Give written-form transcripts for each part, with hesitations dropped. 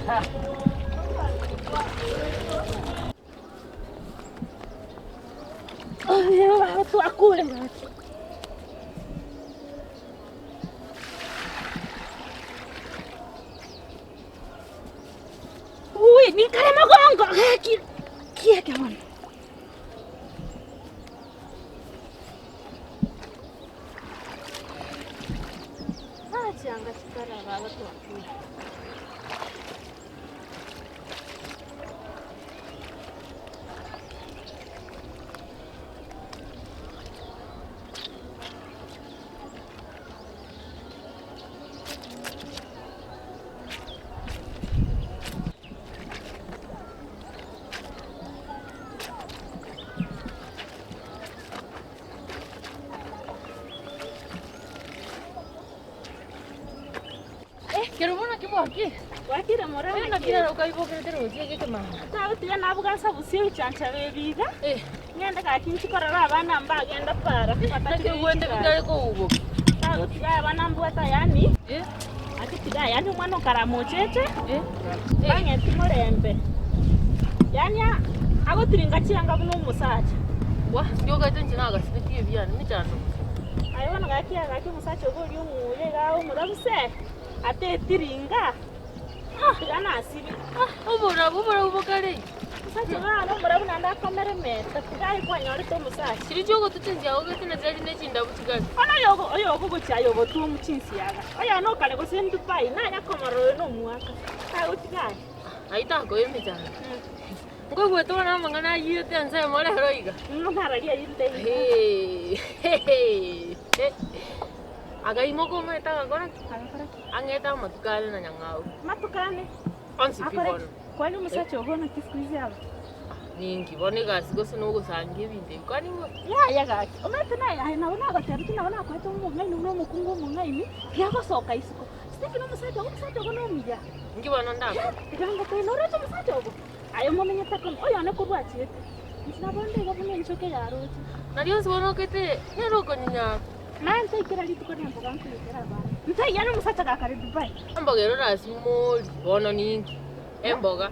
Oh, watu wakule watu. Ui, ni kare magongo. Kia kawan. Changa chikara watu wakule. Quiero una que por aquí. Wakira morana. Venga, quiero que ibo que te lo diga que más. Tawo tiya nabuga sabusiyo chancha bebiga. Ngenda ka kinchi korara abana mbagenda para. Pataki uende kugale ko ubo. Tawo tiya abana mbwata yani. Ati tiya yani mwana karamocheche. Banye timorembe. Yani ago tiringa changa buno musacha. Wa, yo ga tenchi naga sibitiye byana michando. Ayibona gakiya gaki musacha goli umuye gawo murabuse. Ate tiringa. Tigana asibi. Ubora ubokare. Musacha gano murabuna nda kamera meta. Tigai kwa nyori to musacha. Siri jogo tutenzi aho gete na zari nechinda butigana. Ana yogo guchayo botu muchinsi yaga. Aya no kale go sendu pai na ya komaro no muaka. Ta utigai. Aita ko yemita. Ngo gweto na mangana yite anse mole heroiga. No hararia yite. Agai moko meta gakora. Angeta matukane na nyangao. Matukane. Onsi pibona. Kwani musacha ogona kifkuizi yaba. Ningi bone gasi go sino go sange binde. Kwani ngo? Ya gaki. Omete na ya na wana gateru kina wana kweto mu ngai no mukungu mu ngai ni. Ya go soka isiko. Stiki no musacha go no mija. Ngi bana ndako. Ganga kai no recho musacha go. Ayo momenye takon. Oyo ne kurwachi. Nsina bonde go bune nchoke yaro. Na Dios bono kete. Nero ko ninya. Manta ikira litu ko nembo ganku ikira ba. Ntai yana musacha ga kare Dubai. Ambogero rasi moli bono ningi. Emboga.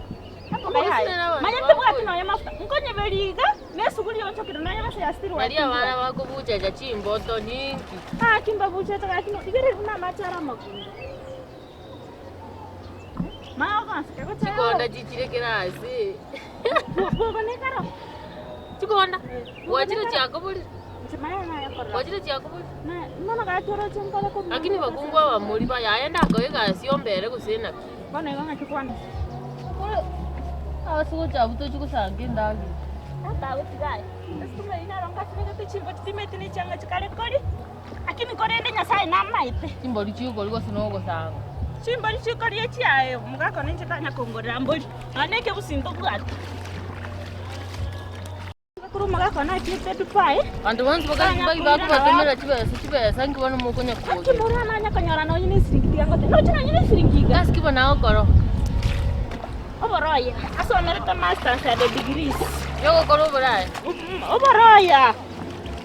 Manya tebwati no yamafuta. Nkonye beriga nesuguli yonchokero na yamase yastiri wa. Maria bana bako bucha cha chimboto ningi. Kimba bucha cha kino igere na machara makunda. Maga sikako cha. Chikonda chichire kirasi. Bogo ne karo. Chikonda. Wachire chako buli. Chimaya na yakora. Wachire chako buli. Na nona ga choro chengala ko. Lakini bakungwa wa muri ba yaenda akaweka siombere kusena. Bana nganga chikwanda. Asuko chabuto chikusange ndagi. Ata utigai. Estume ina ronga chimega tichimbo timeti ni changa chikale kodi. Akini kore ende nyasaye na maite. Chimboli chiko liko sinogo sanga. Chimboli chiko rie chiae mugako ninje tanya kongora mboli. Aneke businto bwati. Kuru mugako na kite Dubai. Andu wanzu baka bako batemera chibe sangi bana mukonya ko. Kimora na nya kanyora no yini siringi yangote. No china yini siringi ga. Gaski bana okoro. Oboroya. Aso na masters and degrees. Yogo koro borai. Oboroya.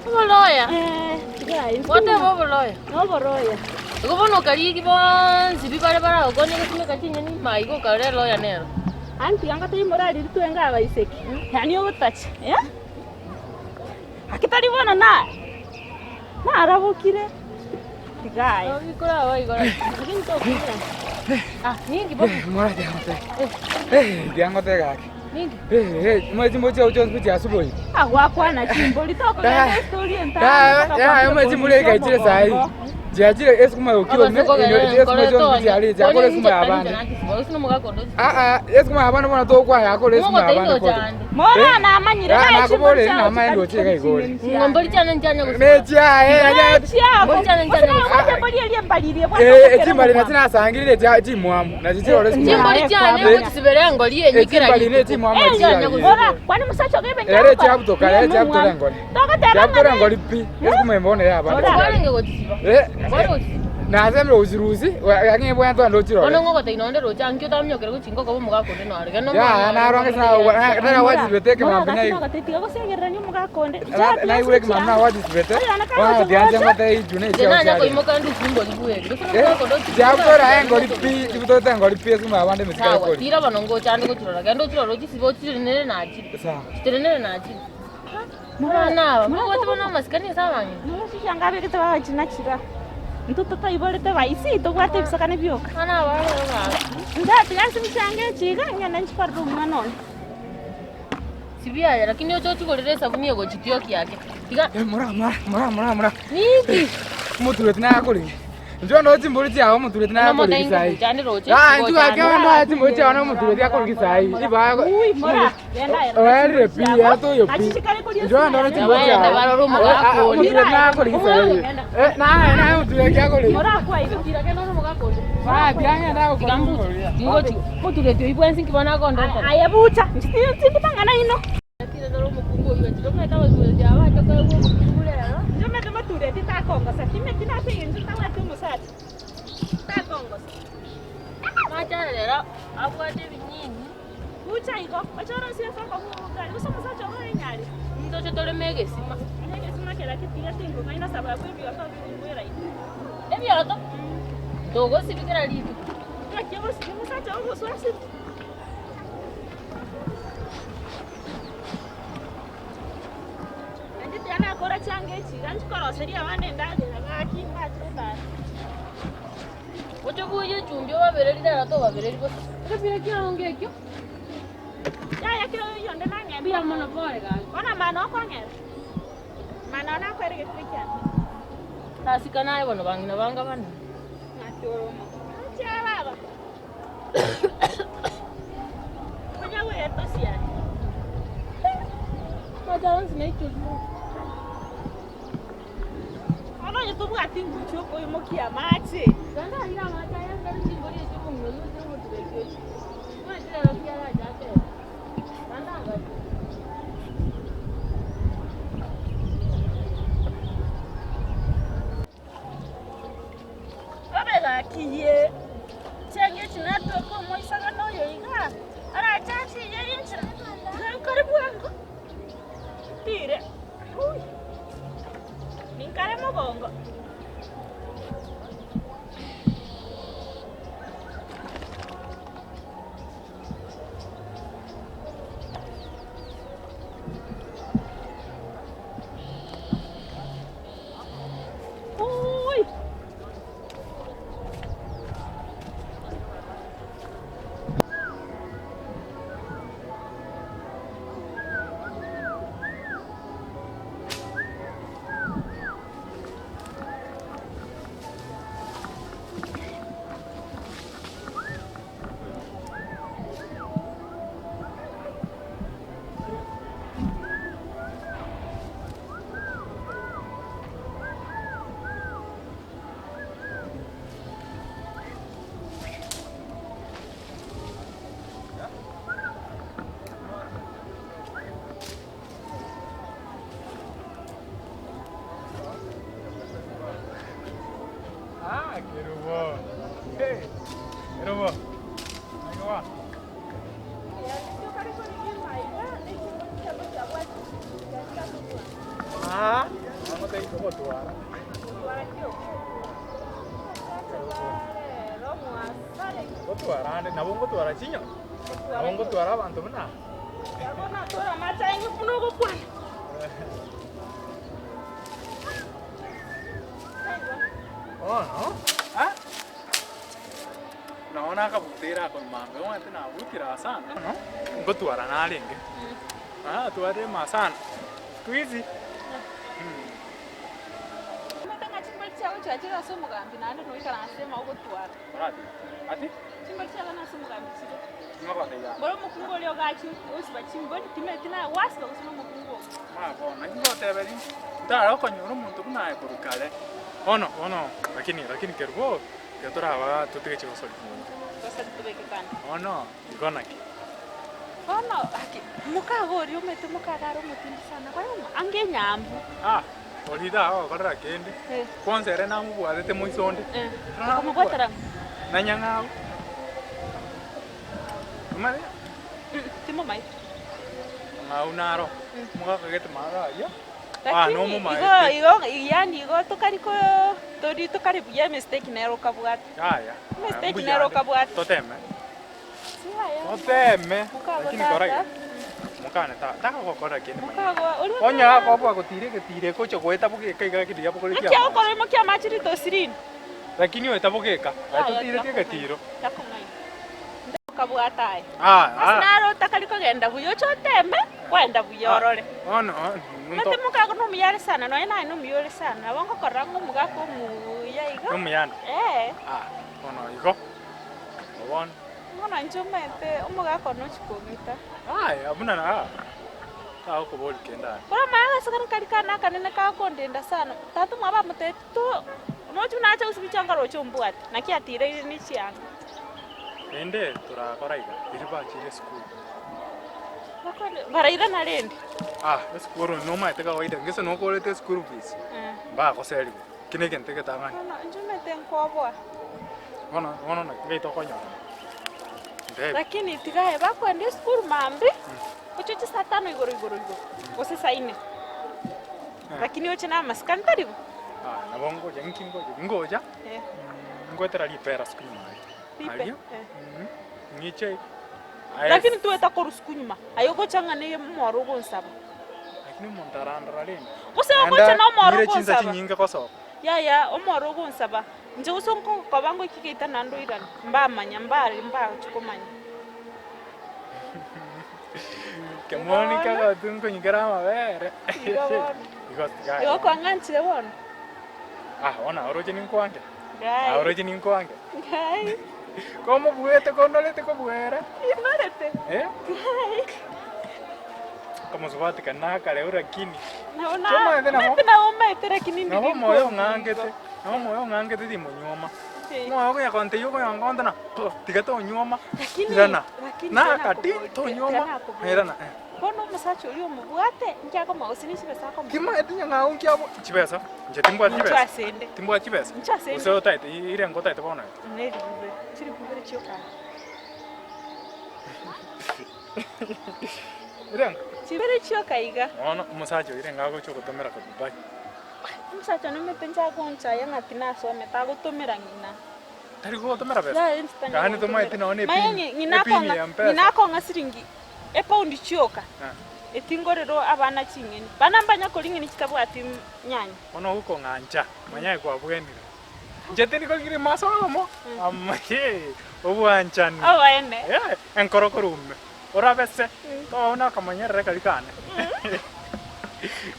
Oboroya. Guys. What oboroya? Oboroya. Go bono kari ki bon sibi bare bara ogonye kime kachinya ni mai go kare loya nero. Anti anga tei morali tu enga baiseki. Yani obutachi. Akitari bona na. Na arabukire. Guys. Ikora wa ikora. Kinto kira. Ningi bo. Mora diangote gaki. Ningi. Mwezi moja ujonzi kuja asubuhi. Wakwana chimboli toko na story enta. Ya mwezi mule kaitire sai. Jiajire esukuma ukilo me esukuma jonzi jali jakole esukuma abana. Esukuma abana bona to kwa yakole esukuma abana. Mora na amanyire na chibole na amendo chika igole. Ngomboli chana njanya go. Mecha Ngomboli chana njanya. Ngomboli ele mbalire bwa. Chimbali na tina sangirire chimwamu na chichiro esukuma. Chimboli chana ngo tisibere ngoli enyikira. Chimbali ne chimwamu chanya. Ora kwani musacho gebe nyako. Ere chabutoka ere chabutora ngoli. Toka tera chabutora ngoli pi. Esukuma mbone ya abana. Ora nge go tisiba. Na sembe usirusi, ange bwana to ando chiro. Ono ngoko te inonde rocha angyo tamnyo kero kuchingo ko mugakonde no arga no. Ya, na ronge sana na waji beteke mabina hiyo. Tiga ko segerra nyu mugakonde. Na iwe kama na waji bete. Wana dianje ngate ijune cha. Jena nyako imoka ndu simbo libuye. Jabora ngori pi, ibuto ta ngori pi kuma abande misikara ko. Tira banongo chande ko chiro gendo chiro rochi sibo chiro nene na chi. Sawa. Chiro na chi. Mwana, mwana tubona maskani sawa ngi. Mushanga beke tawa china chira. Ntuto taibolete baisi to gwate bisakane byoka. Ana wala. Ndati yansi mchange chiga ngana nchiparu mwana. Sibia lakini ocho chikolere sabuni yego chitioki yake. Tiga. Mura. Niki. Mutuletna yakoli. Njo ndo chimburi chao mutuletna yakoli kisai. Chande roche. Njo akyo ndo chimburi chao no mutuletna yakoli kisai. Iba. Ui, mura. Wale pi ato yo pi. Njo ndo chimburi chao. Baro mugakonde. Mutuletna yakoli kisai. Na mutuletna yakoli. Mura kwa hiyo. Tira ke no mugakonde. Ah, tianga ndako kwa Ngoti. Mutuletio ibwensi kibana konde. Ayabucha. Ntindi pangana ino. Tira ndo mukungo iwe chiro meta wazuletia abacho kwa kubulera. Njo meta matureti ta kongo sa time tina pingi njo ta watu musati. Ta kongo sa. Macharera abwate binyinyi. Bucha iko. Achoro sia fa kwa mugali. Usa musacho ro enyali. Ndocho tole megesima. Nege sima kera kitiga tingo kaina sababu ebyo fa bingwera ito. Ebyoto. Dogo sibikira litu. Kakyo musi musacho ro swasi. Ana kora change chiga nchikoroseria abandi ndage agakimba chenda. Ocho kuye chumbyo babereri dara to babereri bose. Rebire kya ngekyo. Ya kiro yonde nange Bia mono pore ga. Ona mano kwangera. Mano na kwere gekrikia. Tasika naye bono bangina banga bana. Natoro mo. Cha baba. Oja we eto sia. Majalan snake chumbyo. Ono yetu bwati ngucho ko imokia mache. Ganda ira mata ya ngari chimbori chuko ngolo chuko tubekyo. Kwa tira rokia la jate. Ganda ngari. Abega kiye. Chenge chinato ko moisaga no yo iga. Ara chachi ye incha. Karibu yangu. Tire. Uy. Ninkare mogongo. Uy. Kerubo. Hey. Kerubo. Ayo wa. Ah, kamu tadi kau tuara. Kau tuara, ane nabung kau tuara cinya. Nabung kau tuara bantu mana? Oh no? Ah? Naona kabutera con manga, wante na butira sana, no? Kau tuara na lenge. Ah, tuara masana. Squeezy. Chachira somo gambi nande no ikara nasema uko twara. Ati? Ati? Chimba chala na somo gambi chiro. Ngapa ya? Boro mukungo leo gachi usiba chimbo tina wasta usino mukungo. Ma bona ngo tebeli. Ndara ko nyoro muntu kuna kurukale. Ono, lakini kerbo. Yatora wa tutike chivo soli. Sasa tubeke kana. Ono, igona ki. Ono, aki muka gori umete muka garo mutindi sana. Kwa hiyo ange nyambu. Ah, Olida aho korra kende. Kwanza era namu bwatete moisonde. Como kwatara. Nanyangao. Mare. Timo mai. Ngau naro. Muga kagete mara ya. No mu mai. Igo yani igo tokariko tori tokari buya mistake nero kabwat. Ya. Mistake nero kabwat. Toteme. Si haya. Toteme. Lakini korra. Mukane ta ko korra kende. Mukago. Onya ko bwa gutire ko chokweta buke kaiga kidia bukole kia. Kia ko mo kia machiri to sirin. Lakini weta bukeka. Atutire ke tiro. Takungai. Kabwatai. Naro takaliko genda buyo choteme kwenda buyorore. Ono. Mate mukago no miyare sana no ina no miyore sana. Wango korango mugako mu yaiga. No miyano. Ono igo. Obon. Mwana njomete umugako no chikogita. Abuna na. Ka ko bol kenda. Bora manga sakana kalikana kanene ka kondenda sana. Tatu mwaba mutetu. No tunacha usibichanga rocho mbwati. Nakiatire ni chianga. Ende turakoraiga iriba chire school. Baraira na rendi. School no maite kawaida ngese no kolete school fees. Ba ko seli. Kinege nteke tangani. Njomete nkobwa. Ono na ngeito konyo. Lakini tigae bakwenda school mambi. Uchoche saa 5 igoro. Ose saa 4. Lakini oche na maskanta ribu. Na bongo ngoja. Ngotera lipera school mai. Lipe. Ngiche. Lakini tueta korusku nyuma. Ayoko changa ne moro gonsaba. Lakini montarandra leni. Ose okocha na moro gonsaba. Chinza gonsaba. chinyinga koso. Ya omoro gonsaba. Nje usonko kwabango ikikeita nando irana. Mbamanya mbali chukomanya. Kemoni kaga tunko nyigara mabere. Yo kwanganchire bona. Ona oroje ninkwange. Gai. Oroje ninkwange. Gai. Como buete konolete ko buere. Inolete. Gai. Como subate kanaka le urakini. Naona. Na umetera kinindi. Na moyo ngangete. Na moyo ngangete di monyoma. Moyo ko yakonte yo ko yangonda na. Tigato nyoma. Irana. Na kati to nyoma. Irana. Bono musacho uri omubwate nkyako mausini chibesa ko. Kima etinya ngawo nkyabo chibesa. Nje timbwa chibesa. Nchasende. Timbwa chibesa. Nchasende. Uso taite ire ngotaite bona. Neri bube. Chiri bube chioka. Iranga. Chibere chioka iga. Ono musacho ire ngago choko tomera ko Dubai. Musacho no metenja koncha yanga tinaso metago tomera ngina. Tari ko tomera besa. Ya instant. Gani tomai tinaone pini. Mayenye nginako ngasiringi. Epaundi chioka. Etingorero abana chingeni. Bana mbanya kolingeni chitabwati nyanya. Ono huko nganja. Manyai kwa bwenire. Jeteni ko giri masomo. Amahe. Obwanchani. Ene. Enkorokorume. Ora bese. To ona kamanyere kalikane.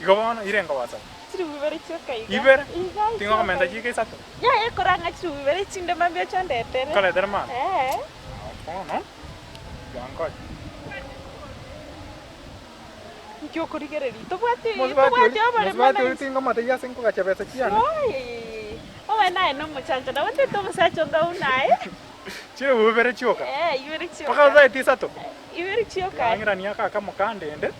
Igobona irenga wasa. Chiri bibere chioka iga. Ibere. Tingo komenda chike sato. Ya ekoranga chiri bibere chinde mambia chondetere. Kale derma. No. Yango. Kyo kurigereri. Tobwati abale mwana. Utingo mate ya senko gachebesa chiana. Oi. Owe no muchanja na wende to musacho ndaunae. Chire bubere chioka. Ibere chioka. Paka za iti sato. Ibere chioka. Angira niaka kama kandende.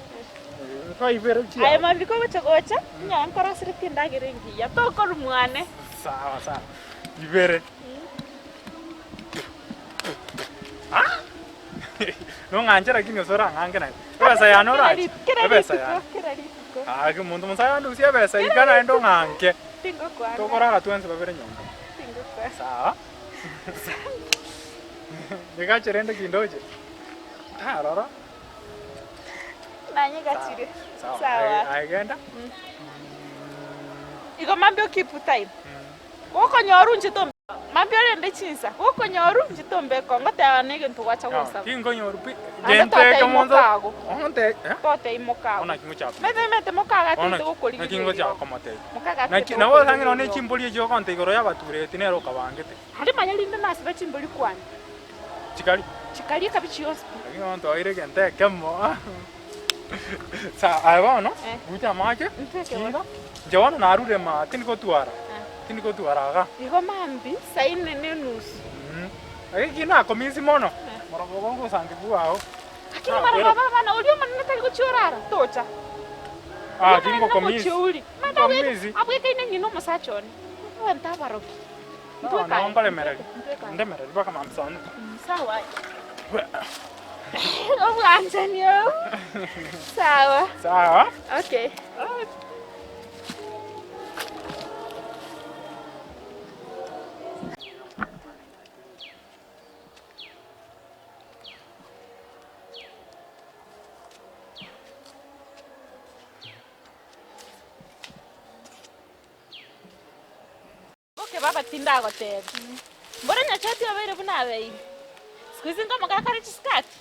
Ko ibere chioka. Ay mabiko gocha. Nyankara siriti ndagirengi. Ya to korumwane. Sawa. Ibere. No nganjera kini osora ngangena. Besa ya no right. Besa ya. Ke mundu musaya ndu sia besa ikana endo nganke. Tingo kwa. To korara tuense babere nyonga. Tingo kwa. Sawa. Nika cherende kindoje. Tarara. Nanye gachire. Sawa. Agenda. Iko mambio keep time. Woko nyoru njitombe. Mambio rende chinsa. Woko nyoru njitombe ko ngata nege ntuwacha kosa. Kingo nyoru pi. Gente kamonzo. Onte. Tote imokago. Ona kimucha. Mete mokaga tinto ko Na kingo cha komote. Mokaga. Na wo sangino ne chimboli jo konte igoro ya bature tinero kabangete. Hali manyali ndana siba chimboli kwani. Chikali kabichi hospi. Kingo onto ire gente kemo. Sa aiwa no? Buta maje? Nteke wona. Jawano narure ma tiniko tuara. Tiniko tuara ga. Igo mambi saine ne nusu. Kina komisi mono. Morogongo sangi buao. Akini mara baba bana ulio manene tali kuchorara tocha. Kingo komisi. Tomizi. Abu kaine ngino musachoni. Wenta baroki. No, naomba lemere. Ndemere mpaka mamsoni. Sawa. Abu Antonio. Sawa. Sawa. Okay. Baba tinda gotera. Mbona nyachati abere buna bei. Sikuizi ngoma kakari chiskati.